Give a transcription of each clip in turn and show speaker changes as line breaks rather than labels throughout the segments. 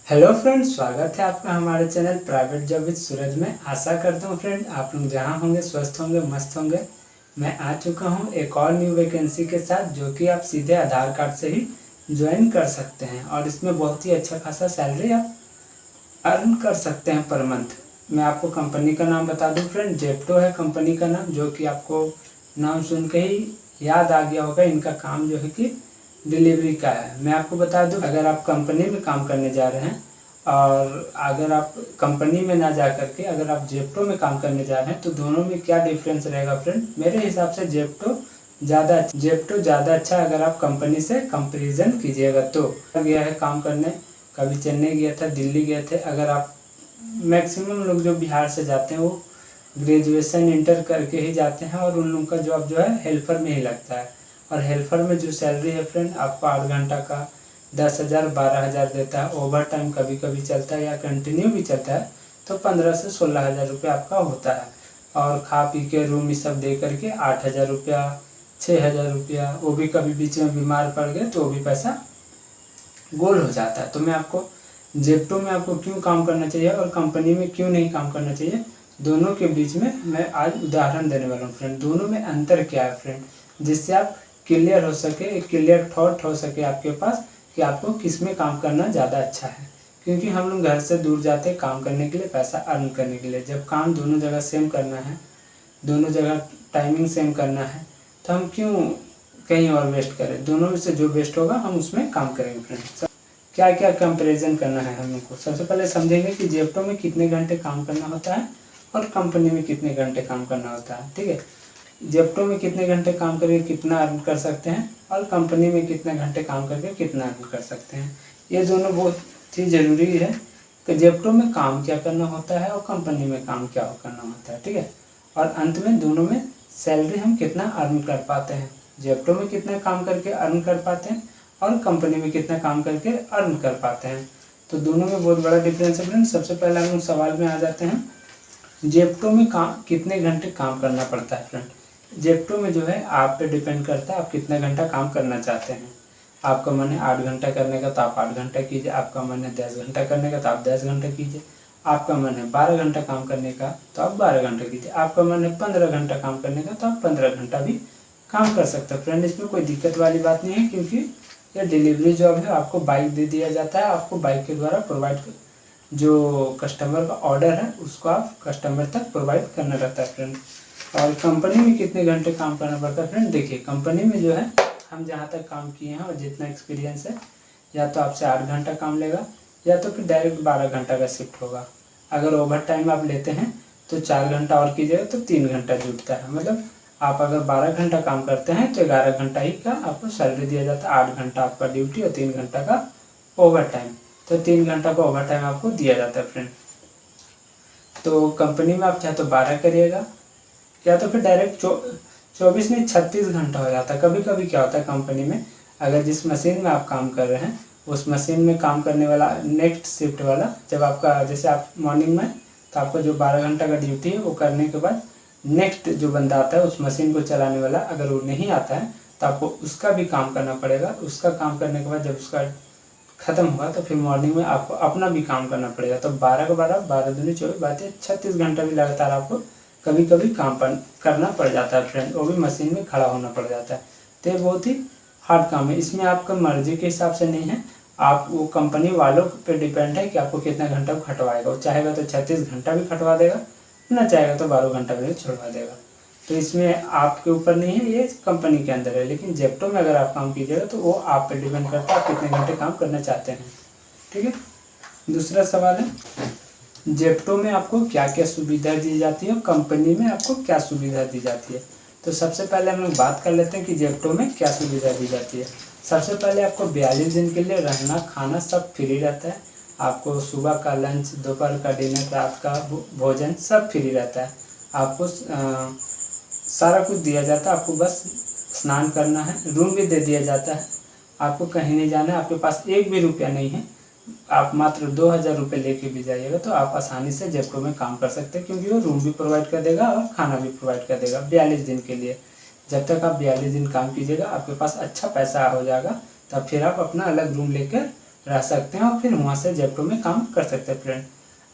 Hello friends, स्वागत है आपका हमारे चैनल प्राइवेट जॉब विद सूरज में। आशा करता हूँ फ्रेंड आप लोग जहाँ होंगे स्वस्थ होंगे, मस्त होंगे। मैं आ चुका हूँ एक और न्यू वैकेंसी के साथ, जो कि आप सीधे आधार कार्ड से ही ज्वाइन कर सकते हैं और इसमें बहुत ही अच्छा खासा सैलरी आप अर्न कर सकते हैं पर मंथ। मैं आपको कंपनी का नाम बता दूं फ्रेंड, जेप्टो है कंपनी का नाम, जो कि आपको नाम सुन के ही याद आ गया होगा। इनका काम जो है कि डिलीवरी का है। मैं आपको बता दूं, अगर आप कंपनी में काम करने जा रहे हैं और अगर आप कंपनी में ना जा करके अगर आप जेप्टो में काम करने जा रहे हैं, तो दोनों में क्या डिफरेंस रहेगा फ्रेंड। मेरे हिसाब से जेप्टो ज़्यादा अच्छा अगर आप कंपनी से कंपेरिजन कीजिएगा तो। गया है काम करने, कभी चेन्नई गया था, दिल्ली गए थे। अगर आप मैक्सिमम लोग जो बिहार से जाते हैं वो ग्रेजुएशन इंटर करके ही जाते हैं और उन लोगों का जॉब जो है हेल्पर में ही लगता है। और हेल्पर में जो सैलरी है फ्रेंड, आपको 8 घंटा का 10,000 12,000 देता है। ओवर टाइम कभी कभी चलता है या कंटिन्यू भी चलता है तो 15 से 16,000 रुपये आपका होता है। और खा पी के रूम ये सब दे करके 8,000 रुपया, 6,000 रुपया, वो भी कभी बीच में बीमार पड़ गए तो वो भी पैसा गोल हो जाता है। तो मैं आपको जेप्टो में आपको क्यों काम करना चाहिए और कंपनी में क्यों नहीं काम करना चाहिए, दोनों के बीच में मैं आज उदाहरण देने वाला हूँ फ्रेंड। दोनों में अंतर क्या है फ्रेंड, जिससे आप क्लियर हो सके, एक क्लियर थॉट हो सके आपके पास कि आपको किस में काम करना ज़्यादा अच्छा है। क्योंकि हम लोग घर से दूर जाते हैं काम करने के लिए, पैसा अर्न करने के लिए। जब काम दोनों जगह सेम करना है, दोनों जगह टाइमिंग सेम करना है, तो हम क्यों कहीं और वेस्ट करें। दोनों में से जो बेस्ट होगा हम उसमें काम करेंगे फ्रेंड। क्या क्या कंपैरिजन करना है हम लोग को, सबसे पहले समझेंगे कि जेप्टो में कितने घंटे काम करना होता है और कंपनी में कितने घंटे काम करना होता है। ठीक है, जेप्टो में कितने घंटे काम करके कितना अर्न कर सकते हैं और कंपनी में कितने घंटे काम करके कितना अर्न कर सकते हैं। ये दोनों बहुत ही ज़रूरी है कि जेप्टो में काम क्या करना होता है और कंपनी में काम क्या करना होता है। ठीक है, और अंत में दोनों में सैलरी हम कितना अर्न कर पाते हैं। जेप्टो में कितना काम करके अर्न कर पाते हैं और कंपनी में कितना काम करके अर्न कर पाते हैं। तो दोनों में बहुत बड़ा डिफरेंस है फ्रेंड। सबसे पहले हम लोग सवाल में आ जाते हैं, जेप्टो में काम कितने घंटे काम करना पड़ता है फ्रेंड। जेप्टो में जो है आप पे डिपेंड करता है आप कितना घंटा काम करना चाहते हैं। आपका मन है 8 घंटा करने का तो आप 8 घंटा कीजिए, आपका मन है 10 घंटा करने का तो आप 10 घंटा कीजिए, आपका मन है 12 घंटा काम करने का तो आप 12 घंटा कीजिए, आपका मन है 15 घंटा काम करने का तो आप 15 घंटा भी काम कर सकते हैं फ्रेंड। इसमें कोई दिक्कत वाली बात नहीं है, क्योंकि यह डिलीवरी जॉब है। आपको बाइक दे दिया जाता है, आपको बाइक के द्वारा प्रोवाइड जो कस्टमर का ऑर्डर है उसको आप कस्टमर तक प्रोवाइड करना रहता है फ्रेंड। और कंपनी में कितने घंटे काम करना पड़ता है फ्रेंड, देखिए कंपनी में जो है हम जहाँ तक काम किए हैं और जितना एक्सपीरियंस है, या तो आपसे 8 घंटा काम लेगा या तो फिर डायरेक्ट 12 घंटा का शिफ्ट होगा। अगर ओवर टाइम आप लेते हैं तो 4 घंटा और कीजिएगा तो 3 घंटा जुटता है। मतलब आप अगर 12 घंटा काम करते हैं तो 11 घंटा ही का आपको सैलरी दिया जाता है। 8 घंटा आपका ड्यूटी और 3 घंटा का ओवर टाइम, तो 3 घंटा का ओवर टाइम आपको दिया जाता है फ्रेंड। तो कंपनी में आप चाहे तो 12 करिएगा या तो फिर डायरेक्ट 24 नहीं 36 घंटा हो जाता है। कभी कभी क्या होता है कंपनी में, अगर जिस मशीन में आप काम कर रहे हैं उस मशीन में काम करने वाला नेक्स्ट शिफ्ट वाला, जब आपका जैसे आप मॉर्निंग में तो आपका जो 12 घंटा का ड्यूटी है वो करने के बाद नेक्स्ट जो बंदा आता है उस मशीन को चलाने वाला, अगर वो नहीं आता है तो आपको उसका भी काम करना पड़ेगा। उसका काम करने के बाद जब उसका ख़त्म होगा तो फिर मॉर्निंग में आपको अपना भी काम करना पड़ेगा। तो 12 का 12, 12 दूनी 24, बातें 36 घंटा भी लगातार आपको कभी कभी काम करना पड़ जाता है फ्रेंड। वो भी मशीन में खड़ा होना पड़ जाता है। तो ये बहुत ही हार्ड काम है। इसमें आपका मर्जी के हिसाब से नहीं है, आप वो कंपनी वालों पे डिपेंड है कि आपको कितना घंटा खटवाएगा। वो चाहेगा तो 36 घंटा भी खटवा देगा, ना चाहेगा तो 12 घंटा भी छुड़वा देगा। तो इसमें आपके ऊपर नहीं है, ये कंपनी के अंदर है। लेकिन जेप्टो में अगर आप काम कीजिएगा तो वो आप पे डिपेंड करता है आप कितने घंटे काम करना चाहते हैं। ठीक है, दूसरा सवाल है, जेप्टो में आपको क्या क्या सुविधा दी जाती है और कंपनी में आपको क्या सुविधा दी जाती है। तो सबसे पहले हम लोग बात कर लेते हैं कि जेप्टो में क्या सुविधा दी जाती है। सबसे पहले आपको 42 दिन के लिए रहना खाना सब फ्री रहता है। आपको सुबह का लंच, दोपहर का डिनर, रात का भोजन सब फ्री रहता है। आपको सारा कुछ दिया जाता है, आपको बस स्नान करना है। रूम भी दे दिया जाता है, आपको कहीं नहीं जाना है, आपके पास एक भी रुपया नहीं है, आप मात्र 2,000 रुपये लेके भी जाइएगा तो आप आसानी से जेप्टो में काम कर सकते हैं। क्योंकि वो रूम भी प्रोवाइड कर देगा और खाना भी प्रोवाइड कर देगा 42 दिन के लिए। जब तक आप 42 दिन काम कीजिएगा आपके पास अच्छा पैसा हो जाएगा, तब फिर आप अपना अलग रूम लेकर रह सकते हैं और फिर वहाँ से जेप्टो में काम कर सकते हैं फ्रेंड।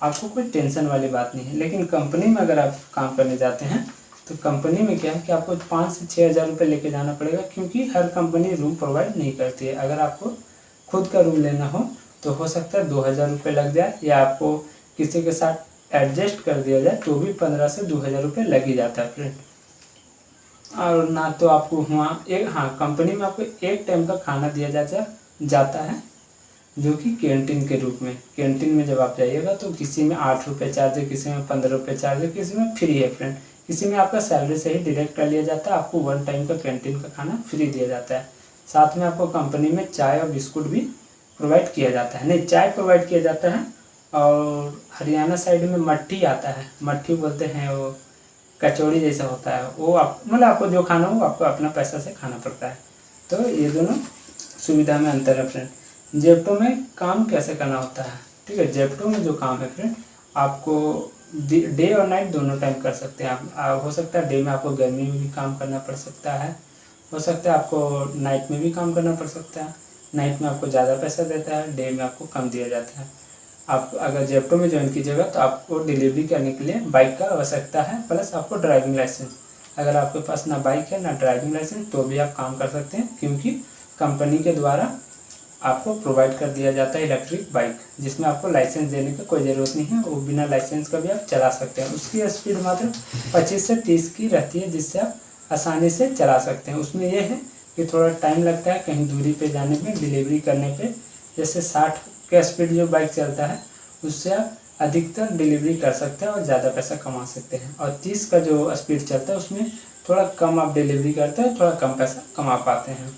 आपको कोई टेंशन वाली बात नहीं है। लेकिन कंपनी में अगर आप काम करने जाते हैं तो कंपनी में क्या है कि आपको 5 से 6 हज़ार रुपये लेके जाना पड़ेगा, क्योंकि हर कंपनी रूम प्रोवाइड नहीं करती है। अगर आपको खुद का रूम लेना हो तो हो सकता है 2,000 रुपये लग जाए, या आपको किसी के साथ एडजस्ट कर दिया जाए तो भी 15 से 2,000 रुपये लग ही जाता है फ्रेंड। और ना तो आपको वहाँ कंपनी में आपको एक टाइम का खाना दिया जाता है, जो कि कैंटीन के रूप में। कैंटीन में जब आप जाइएगा तो किसी में 8 रुपये चार्ज है, किसी में 15 रुपये चार्ज है, किसी में फ्री है फ्रेंड। किसी में आपका सैलरी से ही डायरेक्ट कर लिया जाता है, आपको 1 टाइम का कैंटीन का खाना फ्री दिया जाता है। साथ में आपको कंपनी में चाय और बिस्कुट भी प्रोवाइड किया जाता है। नहीं, चाय प्रोवाइड किया जाता है। और हरियाणा साइड में मट्ठी आता है, मट्ठी बोलते हैं, वो कचौड़ी जैसा होता है। वो आप मतलब आपको जो खाना हो आपको अपना पैसा से खाना पड़ता है। तो ये दोनों सुविधा में अंतर है फ्रेंड। जेप्टो में काम कैसे करना होता है, ठीक है। जेप्टो में जो काम है फ्रेंड, आपको डे और नाइट दोनों टाइम कर सकते हैं आप। हो सकता है डे में आपको गर्मी में भी काम करना पड़ सकता है, हो सकता है आपको नाइट में भी काम करना पड़ सकता है। नाइट में आपको ज़्यादा पैसा देता है, डे में आपको कम दिया जाता है। आप अगर जेप्टो में ज्वाइन कीजिएगा तो आपको डिलीवरी करने के लिए बाइक का आवश्यकता है, प्लस आपको ड्राइविंग लाइसेंस। अगर आपके पास ना बाइक है ना ड्राइविंग लाइसेंस तो भी आप काम कर सकते हैं, क्योंकि कंपनी के द्वारा आपको प्रोवाइड कर दिया जाता है इलेक्ट्रिक बाइक, जिसमें आपको लाइसेंस देने की कोई ज़रूरत नहीं है। वो बिना लाइसेंस का भी आप चला सकते हैं। उसकी स्पीड मात्र 25 से 30 की रहती है, जिससे आप आसानी से चला सकते हैं। उसमें यह है कि थोड़ा टाइम लगता है कहीं दूरी पे जाने में, डिलीवरी करने पे। जैसे 60 का स्पीड जो बाइक चलता है उससे आप अधिकतर डिलीवरी कर सकते हैं और ज़्यादा पैसा कमा सकते हैं। और 30 का जो स्पीड चलता है उसमें थोड़ा कम आप डिलीवरी करते हैं, थोड़ा कम पैसा कमा पाते हैं।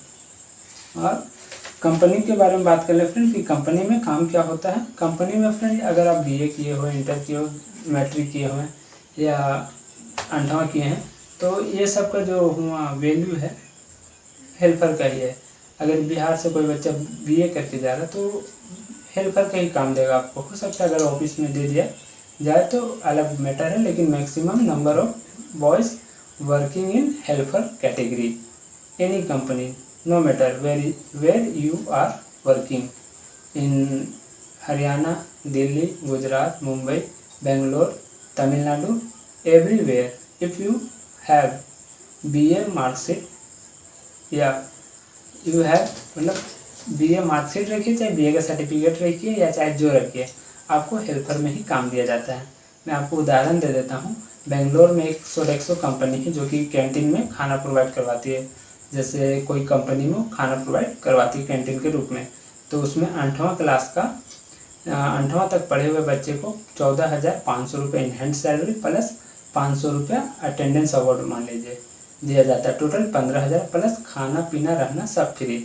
और कंपनी के बारे में बात कर ले फ्रेंड कि कंपनी में काम क्या होता है। कंपनी में फ्रेंड अगर आप BA किए हो, इंटर किए हो, मैट्रिक किए हुए या 8वां किए हैं, तो ये सब का जो हुआ वैल्यू है हेल्पर का ही है। अगर बिहार से कोई बच्चा BA करके जा रहा है तो हेल्पर का ही काम देगा आपको। हो सकता है अगर ऑफिस में दे दिया जाए तो अलग मैटर है, लेकिन maximum number of boys working in helper category any company, no matter where you are working in Haryana, Delhi, Gujarat, Mumbai, Bangalore, Tamil Nadu, everywhere. If you have BA marksheet या you have मतलब BA marksheet रखिए, चाहे BA का certificate रखिए या चाहे जो रखिए, आपको हेल्पर में ही काम दिया जाता है। मैं आपको उदाहरण दे देता हूँ। बेंगलोर में एक सोडेक्सो कंपनी है जो कि कैंटीन में खाना प्रोवाइड करवाती है। जैसे कोई कंपनी में खाना प्रोवाइड करवाती है कैंटीन के रूप में, तो उसमें 8वां क्लास का 8वां तक पढ़े हुए बच्चे को 14,500 रुपये इन हैंड सैलरी प्लस 500 रुपया अटेंडेंस अवार्ड मान लीजिए दिया जाता है। टोटल 15,000 प्लस खाना पीना रहना सब फ्री,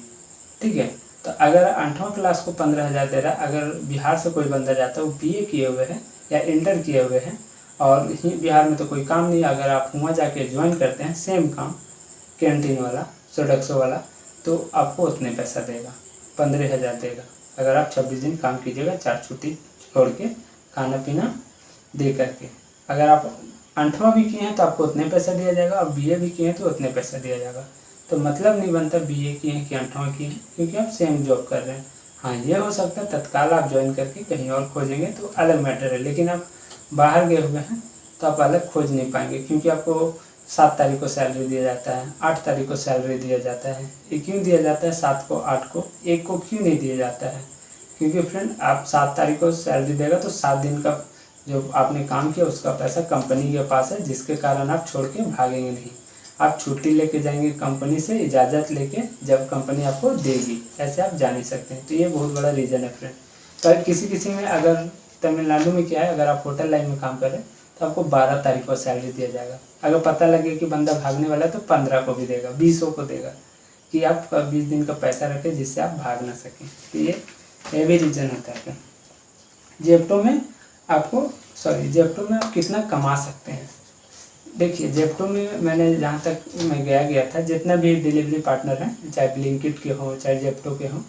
ठीक है। तो अगर 8वां क्लास को 15,000 दे रहा है, अगर बिहार से कोई बंदा जाता है, वो BA किए हुए हैं या इंटर किए हुए हैं और बिहार में तो कोई काम नहीं, अगर आप वहाँ जाके ज्वाइन करते हैं सेम काम कैंटीन वाला सोडेक्सो वाला, तो आपको उतने पैसा देगा, 15,000 देगा। अगर आप 26 दिन काम कीजिएगा 4 छुट्टी छोड़ के खाना पीना दे करके। अगर आप 8वां भी किए हैं तो आपको उतने पैसा दिया जाएगा, और BA भी किए हैं तो उतने पैसा दिया जाएगा। तो मतलब नहीं बनता BA किए हैं कि 8वां किए हैं, क्योंकि आप सेम जॉब कर रहे हैं। हाँ, ये हो सकता है तत्काल आप ज्वाइन करके कहीं और खोजेंगे तो अलग मैटर है, लेकिन आप बाहर गए हुए हैं तो आप अलग खोज नहीं पाएंगे, क्योंकि आपको 7 तारीख को सैलरी दिया जाता है, 8 तारीख को सैलरी दिया जाता है। ये क्यों दिया जाता है 7 को, 8 को, 1 को क्यों नहीं दिया जाता है? क्योंकि फ्रेंड आप 7 तारीख को सैलरी देगा तो 7 दिन का जो आपने काम किया उसका पैसा कंपनी के पास है, जिसके कारण आप छोड़ के भागेंगे नहीं। आप छुट्टी लेके जाएंगे कंपनी से इजाज़त लेके, जब कंपनी आपको देगी, ऐसे आप जा नहीं सकते हैं। तो ये बहुत बड़ा रीज़न है फ्रेंड। तो किसी में अगर तमिलनाडु में क्या है, अगर आप होटल लाइन में काम कर रहे हैं तो आपको 12 तारीख को सैलरी दिया जाएगा। अगर पता लगे कि बंदा भागने वाला है तो 15 को भी देगा, 20 को देगा, कि आप 20 दिन का पैसा रखें जिससे आप भाग ना सकें। तो ये भी रीज़न होता है। जेप्टो में जेप्टो में आप कितना कमा सकते हैं। देखिए, जेप्टो में मैंने जहाँ तक मैं गया था, जितना भी डिलीवरी पार्टनर हैं, चाहे ब्लिंकिट के हों चाहे जेप्टो के हों,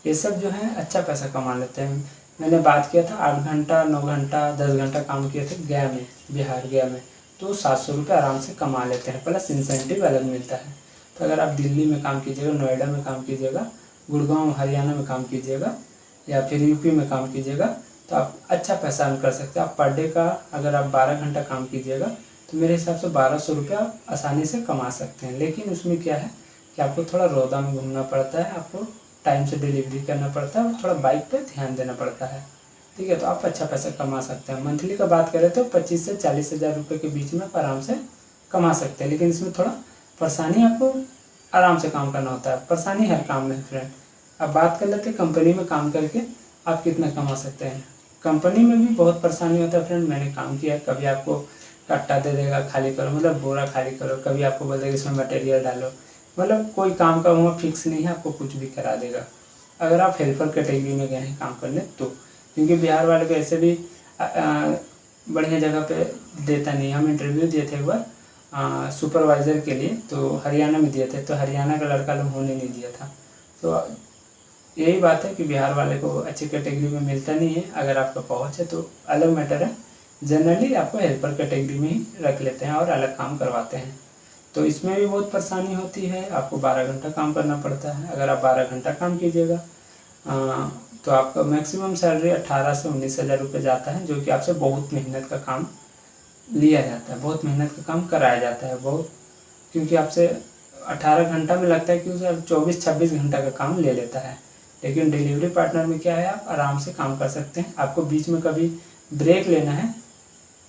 ये सब जो है अच्छा पैसा कमा लेते हैं। मैंने बात किया था 8 घंटा 9 घंटा 10 घंटा काम किए थे गया में, बिहार गया में, तो 700 रुपये आराम से कमा लेते हैं, प्लस इंसेंटिव अलग मिलता है। तो अगर आप दिल्ली में काम कीजिएगा, नोएडा में काम कीजिएगा, गुड़गांव हरियाणा में काम कीजिएगा, या फिर यूपी में काम कीजिएगा तो आप अच्छा पैसा अर्न कर सकते हैं। आप पर डे का अगर आप 12 घंटा काम कीजिएगा तो मेरे हिसाब से 1200 रुपये आप आसानी से कमा सकते हैं। लेकिन उसमें क्या है कि आपको थोड़ा रौदा में घूमना पड़ता है, आपको टाइम से डिलीवरी करना पड़ता है और थोड़ा बाइक पे ध्यान देना पड़ता है, ठीक है। तो आप अच्छा पैसा कमा सकते हैं। मंथली का बात करें तो 25 से 40 हज़ार रुपये के बीच में आप आराम से कमा सकते हैं। लेकिन इसमें थोड़ा परेशानी, आपको आराम से काम करना होता है। परेशानी हर काम में है फ्रेंड। अब बात कर लेते हैं कंपनी में काम करके आप कितना कमा सकते हैं। कंपनी में भी बहुत परेशानी होता है फ्रेंड। मैंने काम किया, कभी आपको कट्टा दे देगा खाली करो, मतलब बोरा खाली करो, कभी आपको बोल देगा इसमें मटेरियल डालो, मतलब कोई काम का वहाँ फिक्स नहीं है, आपको कुछ भी करा देगा अगर आप हेल्पर कैटेगरी में गए हैं काम करने तो। क्योंकि बिहार वाले को ऐसे भी बढ़िया जगह पे देता नहीं। हम इंटरव्यू दिए थे एक बार सुपरवाइज़र के लिए, तो हरियाणा में दिए थे, तो हरियाणा का लड़का लोग होने नहीं दिया था। तो यही बात है कि बिहार वाले को अच्छी कैटेगरी में मिलता नहीं है। अगर आपका पहुँच है तो अलग मैटर है, जनरली आपको हेल्पर कैटेगरी में ही रख लेते हैं और अलग काम करवाते हैं। तो इसमें भी बहुत परेशानी होती है, आपको 12 घंटा काम करना पड़ता है। अगर आप 12 घंटा काम कीजिएगा तो आपका मैक्सिमम सैलरी 18 से 19 हज़ार रुपये जाता है, जो कि आपसे बहुत मेहनत का काम लिया जाता है, बहुत मेहनत का काम कराया जाता है बहुत। क्योंकि आपसे 18 घंटा में लगता है कि उसे 24-26 घंटा का काम ले लेता है। लेकिन डिलीवरी पार्टनर में क्या है, आप आराम से काम कर सकते हैं। आपको बीच में कभी ब्रेक लेना है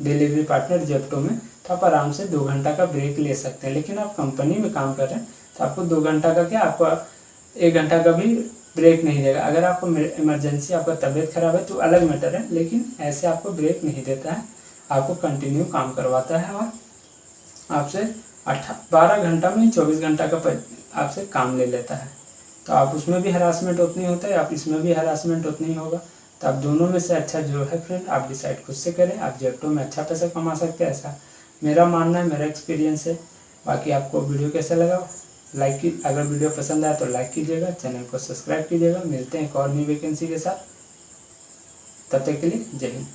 डिलीवरी पार्टनर जेप्टो में तो आप आराम से 2 घंटा का ब्रेक ले सकते हैं। लेकिन आप कंपनी में काम कर रहे हैं तो आपको 2 घंटा का क्या, आपको 1 घंटा का भी ब्रेक नहीं देगा। अगर आपको इमरजेंसी, आपका तबीयत खराब है तो अलग मैटर है, लेकिन ऐसे आपको ब्रेक नहीं देता है, आपको कंटिन्यू काम करवाता है और आपसे 12 घंटा में 24 घंटा का आपसे काम ले लेता है। तो आप उसमें भी हरासमेंट उतनी होता है, आप इसमें भी हरासमेंट उतनी होगा। तो आप दोनों में से अच्छा जो है फ्रेंड आप डिसाइड खुद से करें। आप जेप्टो में अच्छा पैसा कमा सकते हैं, ऐसा मेरा मानना है, मेरा एक्सपीरियंस है। बाकी आपको वीडियो कैसा लगा लाइक की, अगर वीडियो पसंद आया तो लाइक कीजिएगा, चैनल को सब्सक्राइब कीजिएगा। मिलते हैं एक और न्यू वैकेंसी के साथ, तब तक के लिए जय हिंद।